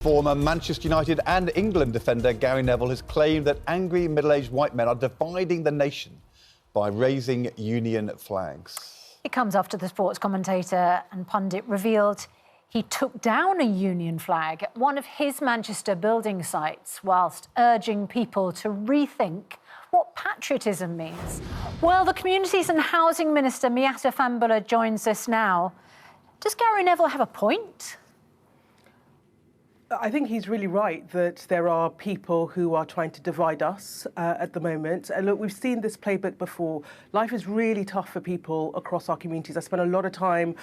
Former Manchester United and England defender Gary Neville has claimed that angry middle-aged white men are dividing the nation by raising union flags. It comes after the sports commentator and pundit revealed he took down a union flag at one of his Manchester building sites whilst urging people to rethink what patriotism means. Well, the Communities and Housing Minister Miatta Fahnbulleh joins us now. Does Gary Neville have a point? I think he's really right that there are people who are trying to divide us at the moment. And look, we've seen this playbook before. Life is really tough for people across our communities. I spent a lot of time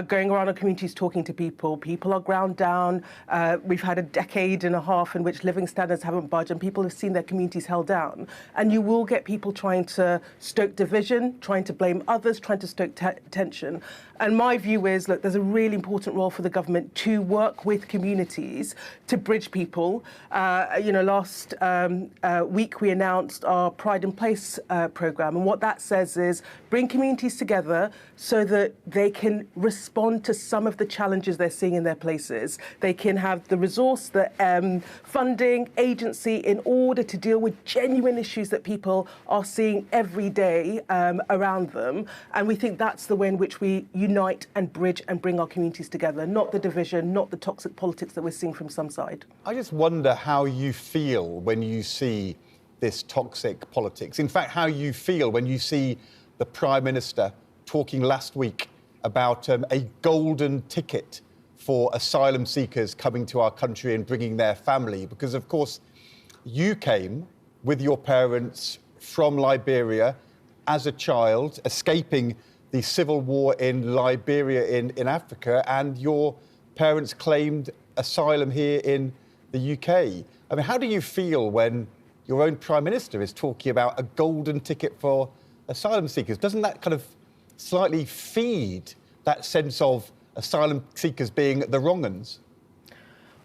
going around our communities talking to people. People are ground down. We've had a decade and a half in which living standards haven't budged and people have seen their communities held down. And you will get people trying to stoke division, trying to blame others, trying to stoke tension. And my view is, look, there's a really important role for the government to work with communities to bridge people. Last week we announced our Pride in Place programme, and what that says is bring communities together so that they can respond to some of the challenges they're seeing in their places. They can have the resource, the funding, agency in order to deal with genuine issues that people are seeing every day around them. And we think that's the way in which we unite and bridge and bring our communities together, not the division, not the toxic politics that we're seeing from some side. I just wonder how you feel when you see this toxic politics. In fact, how you feel when you see the Prime Minister talking last week about a golden ticket for asylum seekers coming to our country and bringing their family. Because, of course, you came with your parents from Liberia as a child, escaping the civil war in Liberia in Africa, and your parents claimed asylum here in the UK. I mean, how do you feel when your own Prime Minister is talking about a golden ticket for asylum seekers? Doesn't that kind of slightly feed that sense of asylum seekers being the wrong uns?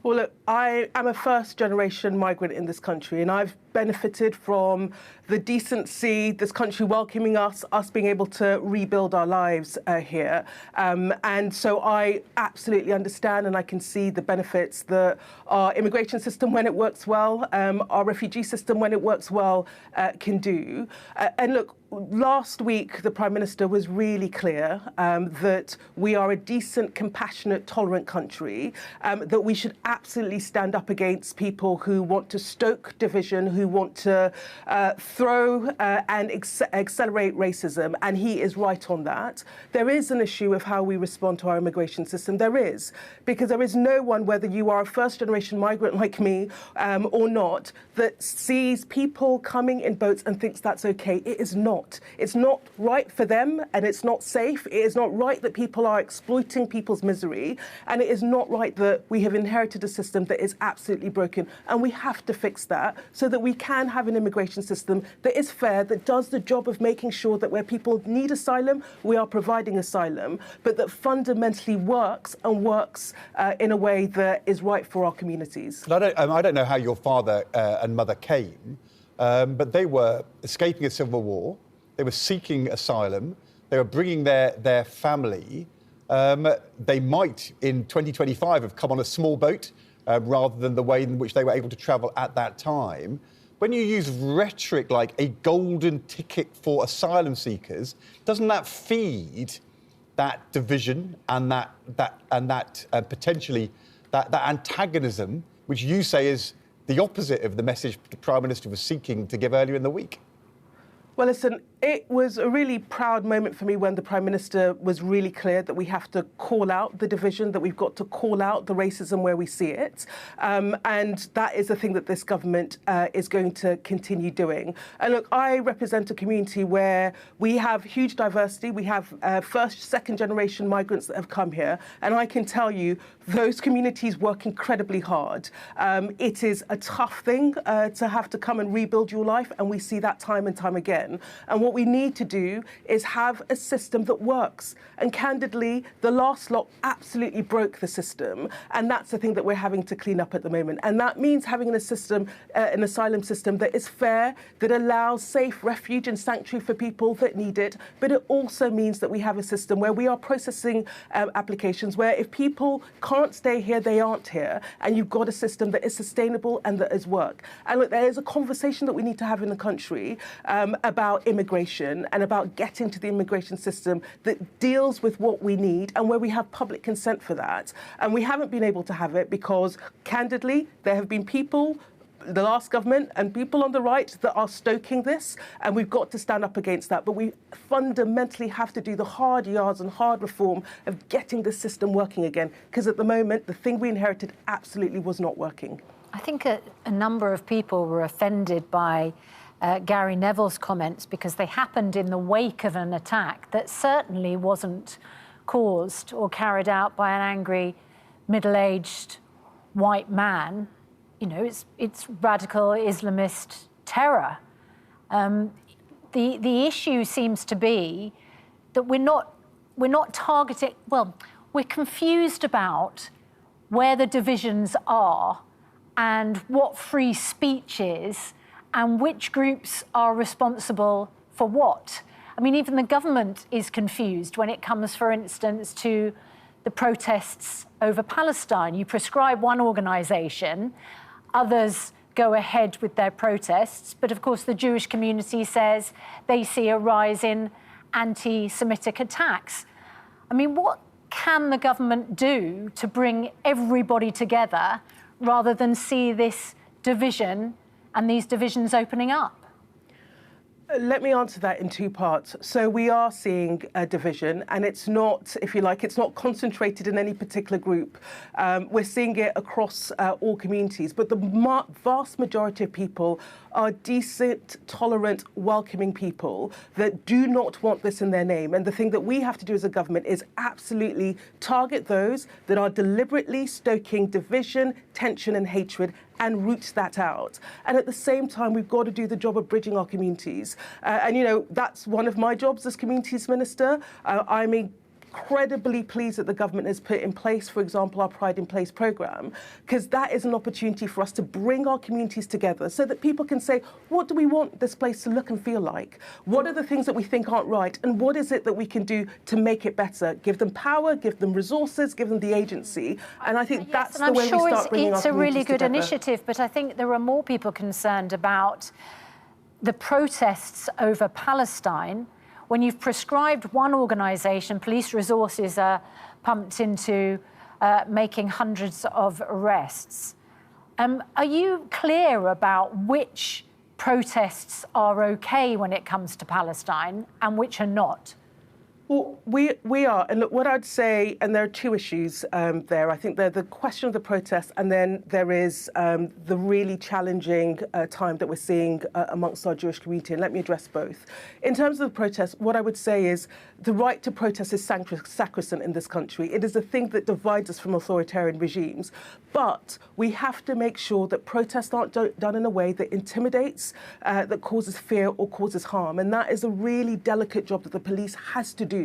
Well, look, I am a first-generation migrant in this country, and I've benefited from the decency, this country welcoming us being able to rebuild our lives here. And so I absolutely understand and I can see the benefits that our immigration system, when it works well, our refugee system, when it works well, can do. And look, last week, the Prime Minister was really clear that we are a decent, compassionate, tolerant country, that we should absolutely stand up against people who want to stoke division, who want to throw and accelerate racism, and he is right on that. There is an issue of how we respond to our immigration system. There is, because there is no one, whether you are a first-generation migrant like me or not, that sees people coming in boats and thinks that's okay. It is not. It's not right for them, and it's not safe. It is not right that people are exploiting people's misery, and it is not right that we have inherited a system that is absolutely broken, and we have to fix that so that we can have an immigration system that is fair, that does the job of making sure that where people need asylum, we are providing asylum, but that fundamentally works and works in a way that is right for our communities. I don't know how your father and mother came, but they were escaping a civil war. They were seeking asylum. They were bringing their family. They might, in 2025, have come on a small boat rather than the way in which they were able to travel at that time. When you use rhetoric like a golden ticket for asylum seekers, doesn't that feed that division and that potentially that antagonism, which you say is the opposite of the message the Prime Minister was seeking to give earlier in the week? Well, listen, it was a really proud moment for me when the Prime Minister was really clear that we have to call out the division, that we've got to call out the racism where we see it. And that is the thing that this government is going to continue doing. And look, I represent a community where we have huge diversity. We have first, second generation migrants that have come here. And I can tell you, those communities work incredibly hard. It is a tough thing to have to come and rebuild your life. And we see that time and time again. again. And what we need to do is have a system that works. And candidly, the last lot absolutely broke the system. And that's the thing that we're having to clean up at the moment. And that means having an asylum system that is fair, that allows safe refuge and sanctuary for people that need it. But it also means that we have a system where we are processing applications where if people can't stay here, they aren't here. And you've got a system that is sustainable and that is work. And look, there is a conversation that we need to have in the country about immigration and about getting to the immigration system that deals with what we need and where we have public consent for that. And we haven't been able to have it because, candidly, there have been people, the last government and people on the right that are stoking this, and we've got to stand up against that. But we fundamentally have to do the hard yards and hard reform of getting the system working again, because at the moment, the thing we inherited absolutely was not working. I think a number of people were offended by Gary Neville's comments because they happened in the wake of an attack that certainly wasn't caused or carried out by an angry, middle-aged white man. You know, it's radical Islamist terror. The issue seems to be that we're not targeting. Well, we're confused about where the divisions are and what free speech is and which groups are responsible for what. I mean, even the government is confused when it comes, for instance, to the protests over Palestine. You prescribe one organisation, others go ahead with their protests, but of course the Jewish community says they see a rise in anti-Semitic attacks. I mean, what can the government do to bring everybody together rather than see this division and these divisions opening up? Let me answer that in two parts. So we are seeing a division, and it's not, if you like, it's not concentrated in any particular group. We're seeing it across all communities, but the vast majority of people are decent, tolerant, welcoming people that do not want this in their name. And the thing that we have to do as a government is absolutely target those that are deliberately stoking division, tension and hatred and root that out. And at the same time, we've got to do the job of bridging our communities. And, you know, that's one of my jobs as Communities Minister. I'm incredibly pleased that the government has put in place, for example, our Pride in Place programme, because that is an opportunity for us to bring our communities together so that people can say, what do we want this place to look and feel like? What are the things that we think aren't right? And what is it that we can do to make it better? Give them power, give them resources, give them the agency. And I think that's the way we start bringing our communities together. It's a really good initiative, but I think there are more people concerned about the protests over Palestine. When you've prescribed one organisation, police resources are pumped into making hundreds of arrests. Are you clear about which protests are OK when it comes to Palestine and which are not? Well, we are. And look, what I'd say, and there are two issues there. I think there's the question of the protests, and then there is the really challenging time that we're seeing amongst our Jewish community. And let me address both. In terms of the protests, what I would say is the right to protest is sacrosanct in this country. It is a thing that divides us from authoritarian regimes. But we have to make sure that protests aren't done in a way that intimidates, that causes fear or causes harm. And that is a really delicate job that the police has to do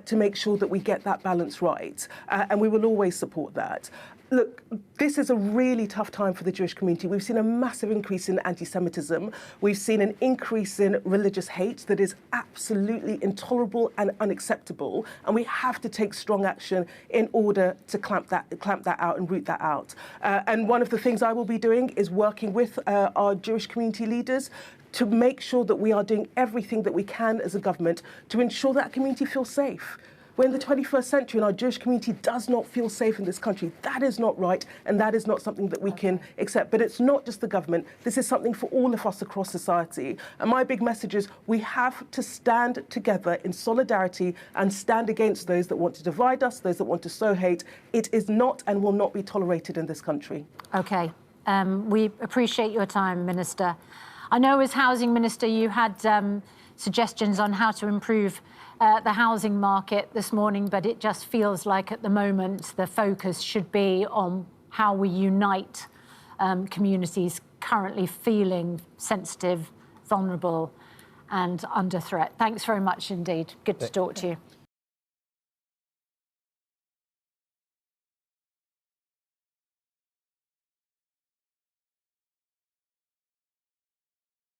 to make sure that we get that balance right. And we will always support that. Look, this is a really tough time for the Jewish community. We've seen a massive increase in anti-Semitism. We've seen an increase in religious hate that is absolutely intolerable and unacceptable. And we have to take strong action in order to clamp that out and root that out. And one of the things I will be doing is working with our Jewish community leaders to make sure that we are doing everything that we can as a government to ensure that community feels safe. We're in the 21st century and our Jewish community does not feel safe in this country. That is not right, and that is not something that we can accept. But it's not just the government. This is something for all of us across society. And my big message is we have to stand together in solidarity and stand against those that want to divide us, those that want to sow hate. It is not and will not be tolerated in this country. OK. We appreciate your time, Minister. I know as Housing Minister you had suggestions on how to improve the housing market this morning, but it just feels like at the moment the focus should be on how we unite communities currently feeling sensitive, vulnerable and under threat. Thanks very much indeed. Good to talk to you.